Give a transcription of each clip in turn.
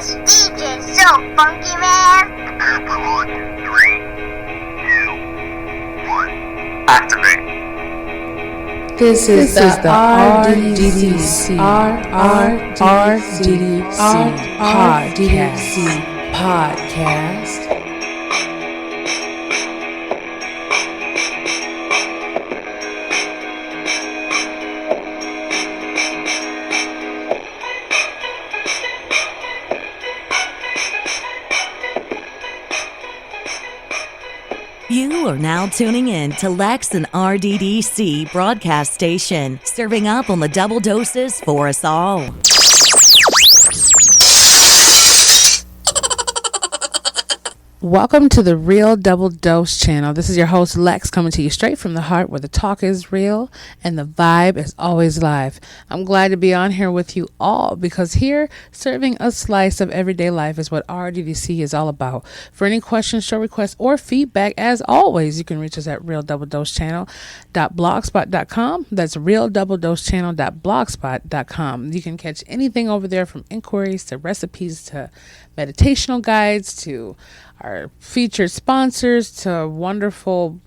This DJ's so funky, man. Activate. This is the RDDC podcast. You are now tuning in to Lex and RDDC broadcast station, serving up on the double doses for us all. Welcome to the Real Double Dose channel. This is your host Lex, coming to you straight from the heart, where the talk is real and the vibe is always live. I'm glad to be on here with you all, because here, serving a slice of everyday life is what RDDC is all about. For any questions, show requests, or feedback, as always, you can reach us at realdoubledosechannel.blogspot.com. That's realdoubledosechannel.blogspot.com. You can catch anything over there, from inquiries to recipes to meditational guides to our featured sponsors to wonderful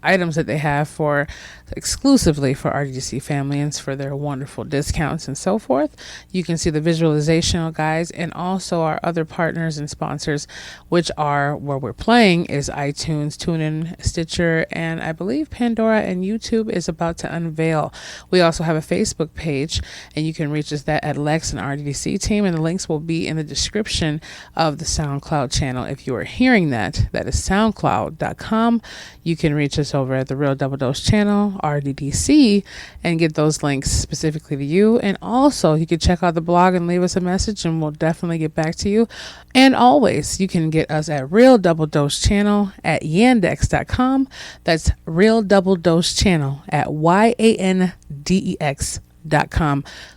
items that they have for exclusively for RDC families for their wonderful discounts and so forth. You can see the visualizational guides and also our other partners and sponsors, which are where we're playing is iTunes, TuneIn, Stitcher, and I believe Pandora and YouTube is about to unveil. We also have a Facebook page, and you can reach us at Lex and RDC team, and the links will be in the description of the SoundCloud channel. If you are hearing that is soundcloud.com. You can reach us over at the Real Double Dose channel, RDDC, and get those links specifically to you. And also you can check out the blog and leave us a message, and we'll definitely get back to you. And always you can get us at Real Double Dose channel at yandex.com. That's Real Double Dose channel at yandex.com.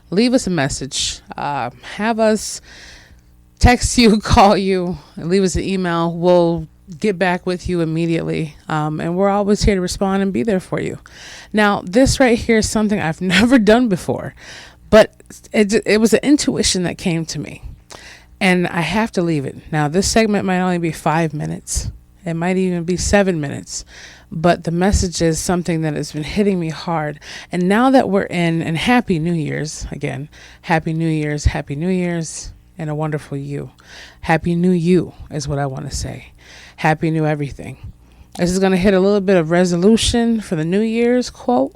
Leave us a message. Have us text you, call you, and leave us an email. We'll get back with you immediately. And we're always here to respond and be there for you. Now, this right here is something I've never done before, but it was an intuition that came to me, and I have to leave it. Now, this segment might only be 5 minutes. It might even be 7 minutes, but the message is something that has been hitting me hard. And now that we're in, and Happy New Year's again, Happy New Year's, and a wonderful you. Happy New You is what I want to say. Happy New Everything. This is going to hit a little bit of resolution for the New Year's quote.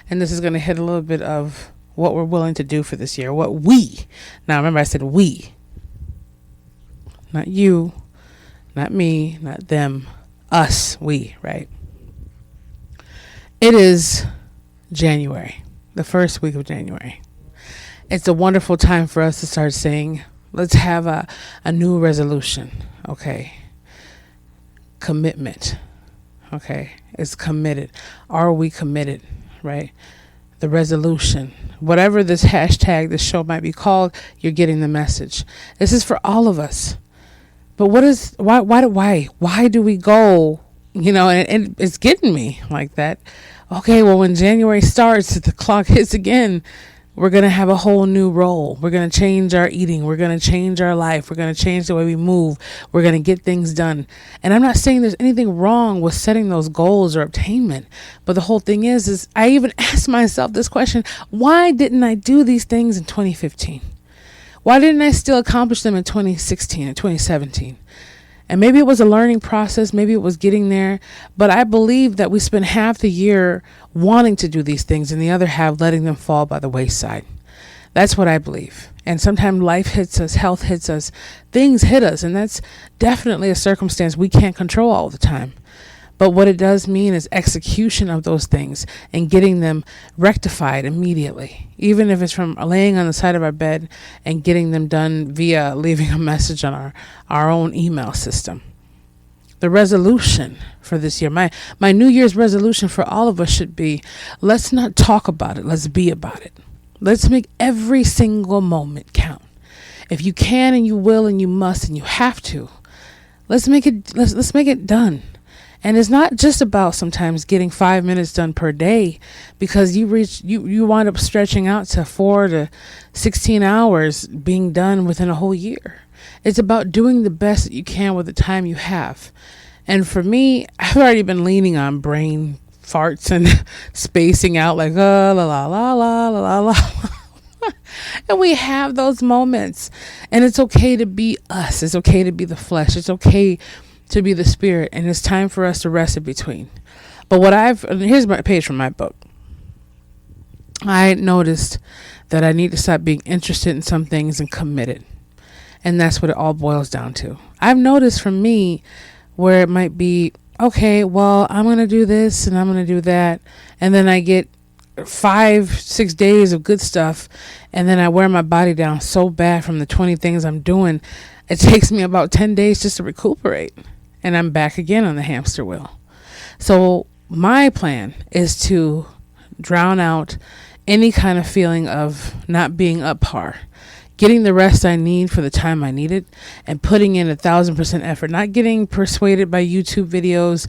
And this is going to hit a little bit of what we're willing to do for this year. Now remember, I said we. Not you, not me, not them. Us, we, right? It is January, the first week of January. It's a wonderful time for us to start saying, let's have a new resolution. Okay. Commitment. Okay. It's committed. Are we committed? Right. The resolution, whatever this hashtag, this show might be called, you're getting the message. This is for all of us. But why do we go, and it's getting me like that. Okay. Well, when January starts, the clock hits again. We're going to have a whole new role. We're going to change our eating. We're going to change our life. We're going to change the way we move. We're going to get things done. And I'm not saying there's anything wrong with setting those goals or attainment. But the whole thing is I even asked myself this question: why didn't I do these things in 2015? Why didn't I still accomplish them in 2016 and 2017? And maybe it was a learning process. Maybe it was getting there. But I believe that we spend half the year wanting to do these things and the other half letting them fall by the wayside. That's what I believe. And sometimes life hits us, health hits us, things hit us. And that's definitely a circumstance we can't control all the time. But what it does mean is execution of those things and getting them rectified immediately, even if it's from laying on the side of our bed and getting them done via leaving a message on our own email system. The resolution for this year, my New Year's resolution for all of us should be, let's not talk about it. Let's be about it. Let's make every single moment count. If you can and you will and you must and you have to, let's make it done. And it's not just about sometimes getting 5 minutes done per day, because you wind up stretching out to 4 to 16 hours being done within a whole year. It's about doing the best that you can with the time you have. And for me, I've already been leaning on brain farts and spacing out like la la la la la la la. And we have those moments, and it's okay to be us. It's okay to be the flesh. It's okay to be the spirit, and it's time for us to rest in between. But here's my page from my book. I noticed that I need to stop being interested in some things and committed. And that's what it all boils down to. I've noticed for me where it might be, okay, well, I'm going to do this and I'm going to do that. And then I get 5-6 days of good stuff. And then I wear my body down so bad from the 20 things I'm doing. It takes me about 10 days just to recuperate. And I'm back again on the hamster wheel. So my plan is to drown out any kind of feeling of not being up par, getting the rest I need for the time I need it, and putting in 1,000% effort, not getting persuaded by YouTube videos,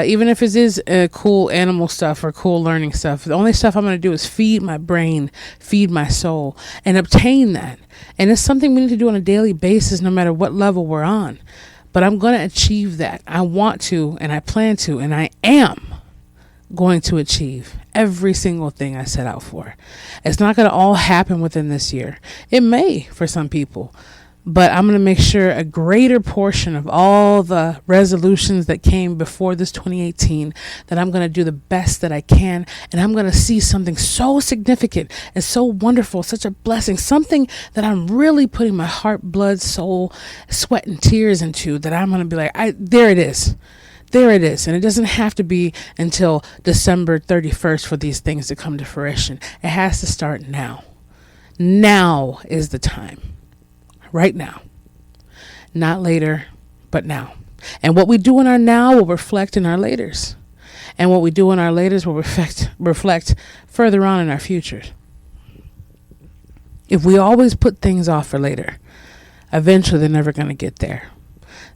even if it is cool animal stuff or cool learning stuff. The only stuff I'm going to do is feed my brain, feed my soul, and obtain that. And it's something we need to do on a daily basis, no matter what level we're on. But I'm going to achieve that. I want to, and I plan to, and I am going to achieve every single thing I set out for. It's not going to all happen within this year. It may for some people, but I'm going to make sure a greater portion of all the resolutions that came before this 2018, that I'm going to do the best that I can, and I'm going to see something so significant and so wonderful, such a blessing, something that I'm really putting my heart, blood, soul, sweat, and tears into, that I'm going to be like, there it is. There it is. And it doesn't have to be until December 31st for these things to come to fruition. It has to start now. Now is the time. Right now. Not later, but now. And what we do in our now will reflect in our laters. And what we do in our laters will reflect further on in our futures. If we always put things off for later, eventually they're never going to get there.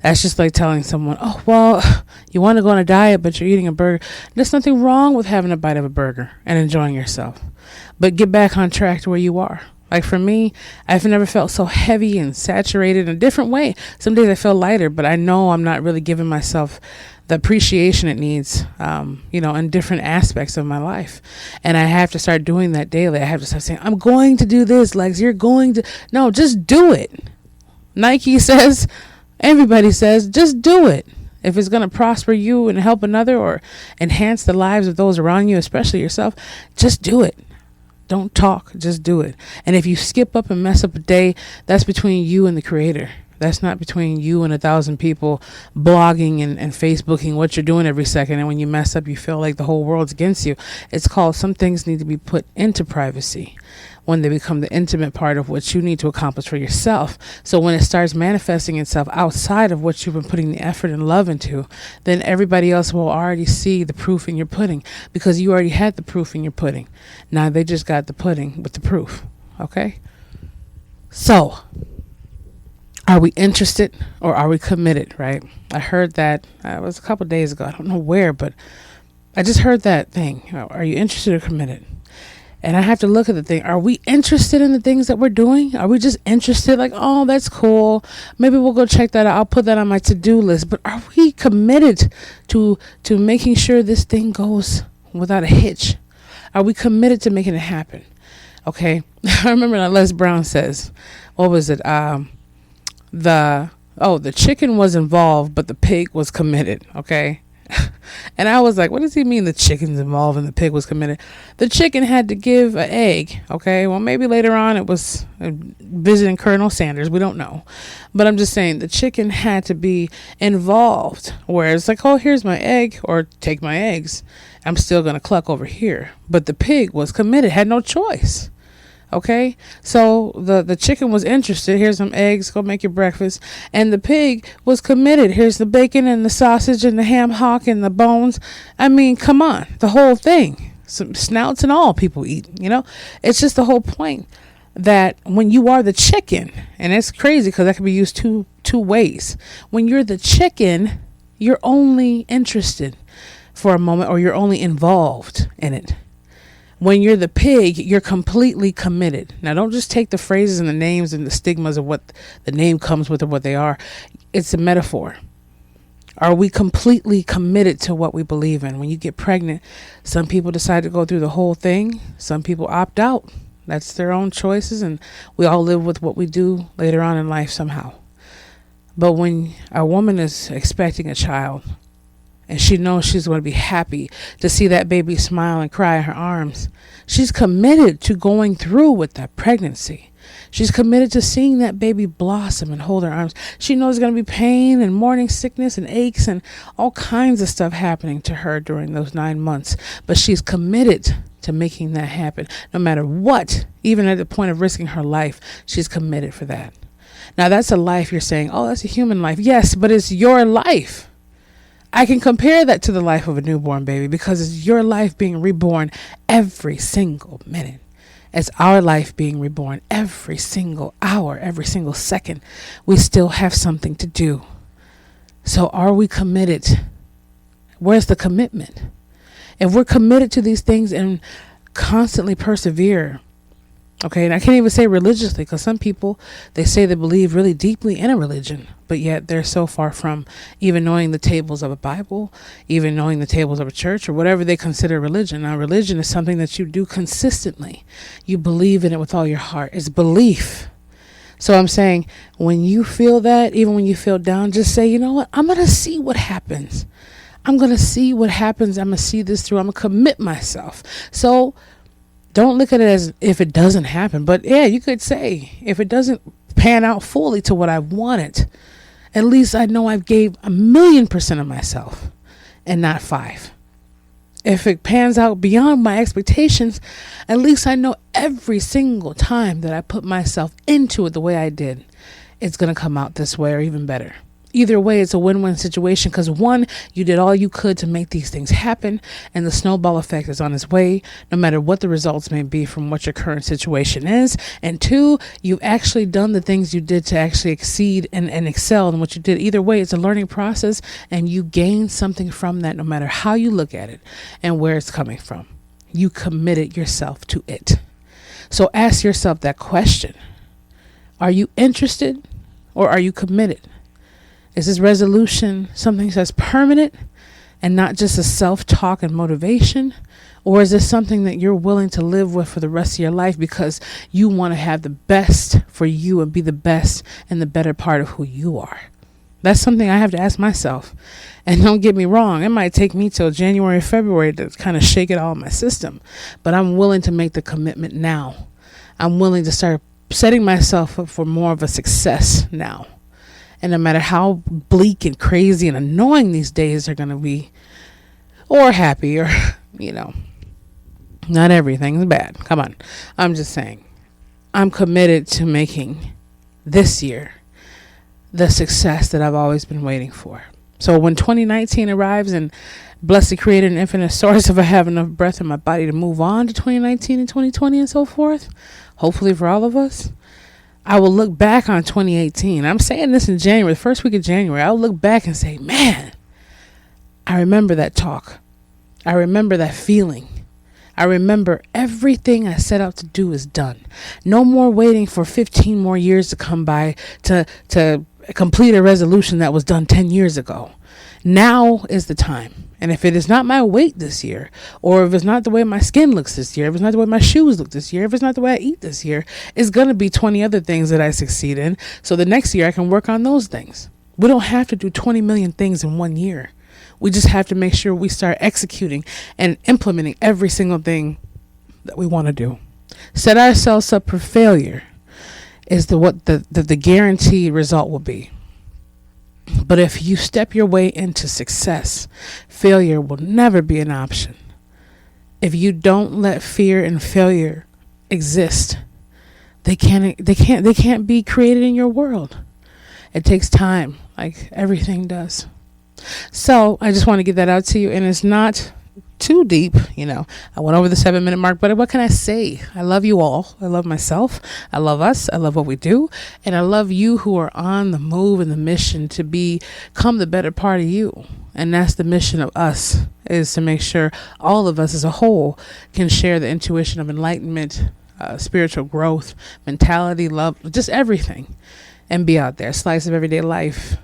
That's just like telling someone, oh, well, you want to go on a diet, but you're eating a burger. There's nothing wrong with having a bite of a burger and enjoying yourself. But get back on track to where you are. Like for me, I've never felt so heavy and saturated in a different way. Some days I feel lighter, but I know I'm not really giving myself the appreciation it needs, in different aspects of my life. And I have to start doing that daily. I have to start saying, I'm going to do this. Lex, you're going to. No, just do it. Nike says, everybody says, just do it. If it's going to prosper you and help another or enhance the lives of those around you, especially yourself, just do it. Don't talk, just do it. And if you skip up and mess up a day, that's between you and the creator. That's not between you and 1,000 people blogging and Facebooking what you're doing every second. And when you mess up, you feel like the whole world's against you. It's called some things need to be put into privacy when they become the intimate part of what you need to accomplish for yourself. So when it starts manifesting itself outside of what you've been putting the effort and love into, then everybody else will already see the proof in your pudding, because you already had the proof in your pudding. Now they just got the pudding with the proof. Okay? So, are we interested or are we committed, right? I heard that, it was a couple of days ago. I don't know where, but I just heard that thing. Are you interested or committed? And I have to look at the thing. Are we interested in the things that we're doing? Are we just interested? Like, oh, that's cool. Maybe we'll go check that out. I'll put that on my to-do list. But are we committed to making sure this thing goes without a hitch? Are we committed to making it happen? Okay. I remember that Les Brown says, what was it? The chicken was involved, but the pig was committed. Okay. And I was like, what does he mean the chicken's involved and the pig was committed? The chicken had to give an egg. Okay. Well, maybe later on it was visiting Colonel Sanders. We don't know. But I'm just saying the chicken had to be involved. Whereas like, oh, here's my egg, or take my eggs. I'm still going to cluck over here. But the pig was committed, had no choice. Okay, so the chicken was interested. Here's some eggs. Go make your breakfast. And the pig was committed. Here's the bacon and the sausage and the ham hock and the bones. I mean, come on, the whole thing. Some snouts and all people eat. It's just the whole point that when you are the chicken, and it's crazy because that can be used two ways. When you're the chicken, you're only interested for a moment, or you're only involved in it. When you're the pig, you're completely committed. Now, don't just take the phrases and the names and the stigmas of what the name comes with or what they are. It's a metaphor. Are we completely committed to what we believe in? When you get pregnant, some people decide to go through the whole thing. Some people opt out. That's their own choices, and we all live with what we do later on in life somehow. But when a woman is expecting a child, and she knows she's going to be happy to see that baby smile and cry in her arms, she's committed to going through with that pregnancy. She's committed to seeing that baby blossom and hold her arms. She knows there's going to be pain and morning sickness and aches and all kinds of stuff happening to her during those 9 months. But she's committed to making that happen. No matter what, even at the point of risking her life, she's committed for that. Now, that's a life you're saying, oh, that's a human life. Yes, but it's your life. I can compare that to the life of a newborn baby because it's your life being reborn every single minute. It's our life being reborn every single hour, every single second. We still have something to do. So are we committed? Where's the commitment? If we're committed to these things and constantly persevere, okay, and I can't even say religiously, because some people, they say they believe really deeply in a religion, but yet they're so far from even knowing the tables of a Bible, even knowing the tables of a church, or whatever they consider religion. Now, religion is something that you do consistently. You believe in it with all your heart. It's belief. So I'm saying, when you feel that, even when you feel down, just say, you know what? I'm going to see what happens. I'm going to see what happens. I'm going to see this through. I'm going to commit myself. So don't look at it as if it doesn't happen. But yeah, you could say, if it doesn't pan out fully to what I wanted, at least I know I've gave 1,000,000% of myself and not 5. If it pans out beyond my expectations, at least I know every single time that I put myself into it the way I did, it's going to come out this way or even better. Either way, it's a win-win situation because, one, you did all you could to make these things happen, and the snowball effect is on its way, no matter what the results may be from what your current situation is. And 2, you've actually done the things you did to actually exceed and excel in what you did. Either way, it's a learning process, and you gain something from that no matter how you look at it and where it's coming from. You committed yourself to it. So ask yourself that question. Are you interested or are you committed? Is this resolution something that's permanent and not just a self-talk and motivation? Or is this something that you're willing to live with for the rest of your life because you want to have the best for you and be the best and the better part of who you are? That's something I have to ask myself. And don't get me wrong, it might take me till January, February to kind of shake it all in my system. But I'm willing to make the commitment now. I'm willing to start setting myself up for more of a success now. And no matter how bleak and crazy and annoying these days are going to be, or happy, or, not everything's bad. Come on. I'm just saying, I'm committed to making this year the success that I've always been waiting for. So when 2019 arrives, and bless the Creator and infinite source, if I have enough breath in my body to move on to 2019 and 2020 and so forth, hopefully for all of us, I will look back on 2018. I'm saying this in January, the first week of January. I'll look back and say, man, I remember that talk. I remember that feeling. I remember everything I set out to do is done. No more waiting for 15 more years to come by to complete a resolution that was done 10 years ago. Now is the time. And if it is not my weight this year, or if it's not the way my skin looks this year, if it's not the way my shoes look this year, if it's not the way I eat this year, it's going to be 20 other things that I succeed in. So the next year I can work on those things. We don't have to do 20 million things in 1 year. We just have to make sure we start executing and implementing every single thing that we want to do. Set ourselves up for failure is what the guaranteed result will be. But if you step your way into success, failure will never be an option. If you don't let fear and failure exist, they can't be created in your world. It takes time, like everything does. So I just want to get that out to you, and it's not too deep. I went over the 7-minute mark, but what can I say? I love you all. I love myself. I love us. I love what we do. And I love you who are on the move and the mission to become the better part of you. And that's the mission of us, is to make sure all of us as a whole can share the intuition of enlightenment, spiritual growth, mentality, love, just everything, and be out there. Slice of everyday life,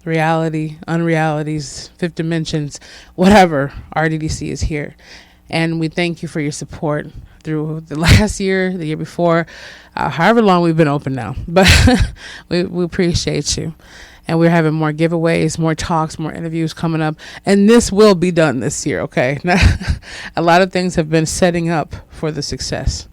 reality, unrealities, fifth dimensions, whatever. RDDC is here. And we thank you for your support through the last year, the year before, however long we've been open now. But we appreciate you. And we're having more giveaways, more talks, more interviews coming up. And this will be done this year, okay? A lot of things have been setting up for the success.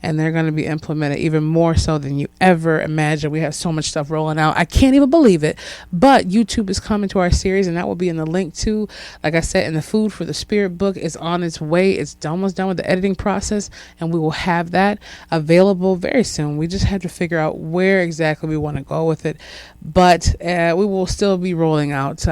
And they're going to be implemented even more so than you ever imagined. We have so much stuff rolling out. I can't even believe it. But YouTube is coming to our series, and that will be in the link too. Like I said, and the Food for the Spirit book is on its way. It's almost done with the editing process, and we will have that available very soon. We just have to figure out where exactly we want to go with it. But we will still be rolling out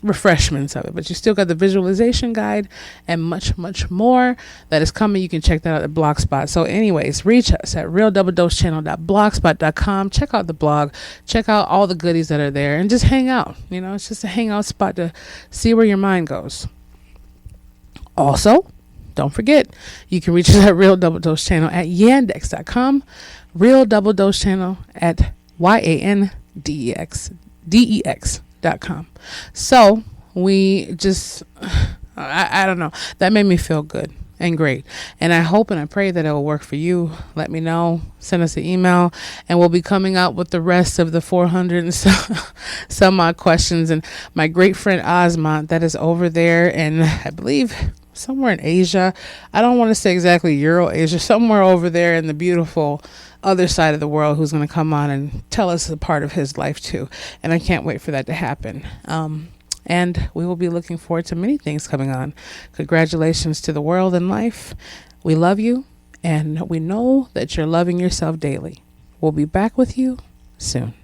refreshments of it, but you still got the visualization guide and much more that is coming. You can check that out at Blogspot. So anyways, reach us at realdoubledosechannel.blogspot.com. Check out the blog, check out all the goodies that are there, and just hang out. It's just a hangout spot to see where your mind goes. Also, don't forget, you can reach us at Real Double Dose Channel at yandex.com, Real Double Dose Channel at yandex.com. So we just, I don't know, that made me feel good and great. And I hope and I pray that it will work for you. Let me know, send us an email, and we'll be coming out with the rest of the 400 and some odd questions. And my great friend Osmont, that is over there, and I believe somewhere in Asia. I don't want to say exactly Euro Asia, somewhere over there in the beautiful other side of the world, who's going to come on and tell us a part of his life too. And I can't wait for that to happen. And we will be looking forward to many things coming on. Congratulations to the world and life. We love you, and we know that you're loving yourself daily. We'll be back with you soon.